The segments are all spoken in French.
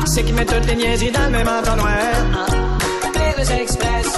C'est qui met toutes les niaiseries dans le même entonnoir. Rires Express.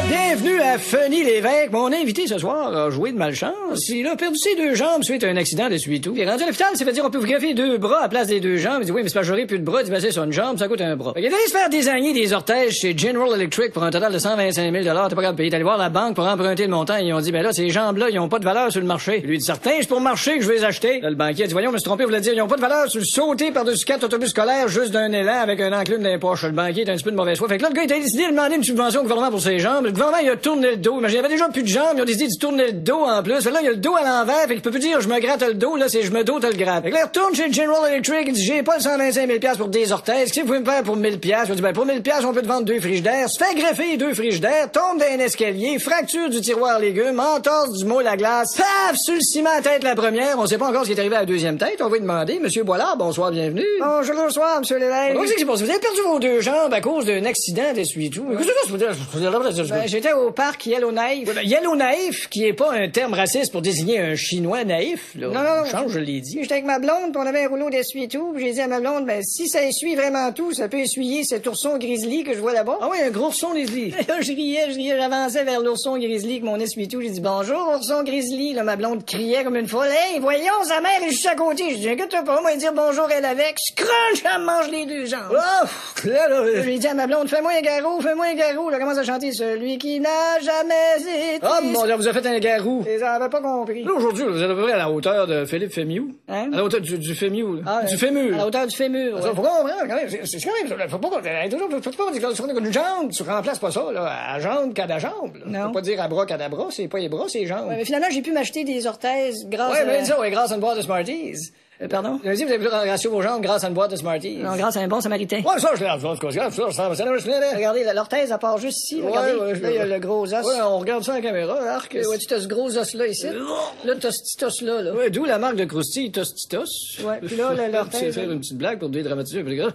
Bienvenue à Fanny Lévesque. Mon invité ce soir a joué de malchance. Il a perdu ses deux jambes suite à un accident d'essuie-tout. Il est rendu à l'hôpital, s'est fait dire on peut vous greffer deux bras à la place des deux jambes. Il dit oui, mais c'est pas j'aurai plus de bras. Il dit ben c'est ça, une jambe, ça coûte un bras. Il est allé se faire désigner des orthèses chez General Electric pour un total de 125 000 $. T'es pas capable de payer. T'es allé voir la banque pour emprunter le montant. Ils ont dit ben là, ces jambes-là, ils ont pas de valeur sur le marché. Il lui dit certain, c'est pour marcher que je vais les acheter. Là, le banquier a dit voyons, je me suis trompé, vous voulez dire ils ont pas de valeur sur le sauter par-dessus 4 autobus scolaires juste d'un élan avec un enclume dans les poches. Le banquier est un petit peu de mauvaise foi. Fait que là, le gars, il a décidé de demander une subvention au gouvernement pour ses jambes. Le gouvernement, il a tourné le dos. Imagine, il y avait déjà plus de jambes. Ils ont décidé de tourner le dos en plus. Fait que là, il a le dos à l'envers. Fait qu'il peut plus dire je me gratte le dos. Là, c'est je me dos, te le gratte. Fait que là, il retourne chez General Electric. Il dit j'ai pas le 125 000 $ pour des orthèses. Qu'est-ce que vous pouvez me faire pour 1000 $? Il dit ben, pour 1000 $, on peut te vendre 2 frigidaires. Se fait greffer 2 frigidaires. Tombe d'un escalier. Fracture du tiroir légumes. Entorse du moule à glace. Paf! Sur le ciment à tête la première. On sait pas encore ce qui est arrivé à la deuxième tête. On va lui demander. Monsieur Boilard, bonsoir, bienvenue. Bonsoir, monsieur Lévesque. Qu'est-ce qui s'est passé? Vous avez perdu vos deux jambes à cause d'un accident d'essuie-tout. Qu'est-ce que c'est ça? J'étais au parc Yellowknife. Yellowknife, qui est pas un terme raciste pour désigner un Chinois naïf, là. Non. Change, je l'ai dit. J'étais avec ma blonde, pis on avait un rouleau d'essuie-tout, pis j'ai dit à ma blonde, ben, si ça essuie vraiment tout, ça peut essuyer cet ourson grizzly que je vois là-bas. Ah oui, un gros ourson grizzly. je riais, j'avançais vers l'ourson grizzly avec mon essuie-tout. J'ai dit, bonjour, ourson grizzly. Là, ma blonde criait comme une folle. Hey, voyons, sa mère est juste à côté. Je dis, inquiète pas, moi, dire bonjour elle avec. Scrunch, elle me mange les deux jambes. Oh, j'ai dit à ma blonde, fais-moi un garrot. Là, commence à chanter celui qui n'a jamais été. Oh, mon Dieu, vous avez fait un garou. Ils avaient pas compris. Là, aujourd'hui, vous êtes à peu près à la hauteur de Philippe Fémiou. Hein? À la hauteur du Fémiou, là. Ah, du fémur. À la hauteur du fémur. Ouais. Faut comprendre, quand même. C'est quand même, faut pas dire une jambe, tu remplaces pas ça, là, à jambe qu'à la jambe, là. Non. Faut pas dire à bras qu'à la bras, c'est pas les bras, c'est les jambes. Ouais, mais finalement, j'ai pu m'acheter des orthèses grâce à... Ouais, ça, grâce à une boîte de Smarties. Pardon? Vous avez plus ratio vos jambes grâce à une boîte de Smarties. Non, grâce à un bon samaritain. Ouais, ça, je l'ai regardez, l'orthèse, elle part juste ici. Regardez, là, il y a le gros os. Ouais, on regarde ça à la caméra, arc. Ouais, tu as ce gros os-là ici. Là, t'as ce petit os-là, là. Ouais, d'où la marque de Krusty, t'as ce petit os. Ouais, puis là, l'orthèse. C'est faire une petite blague pour dédramatiser un peu les gars.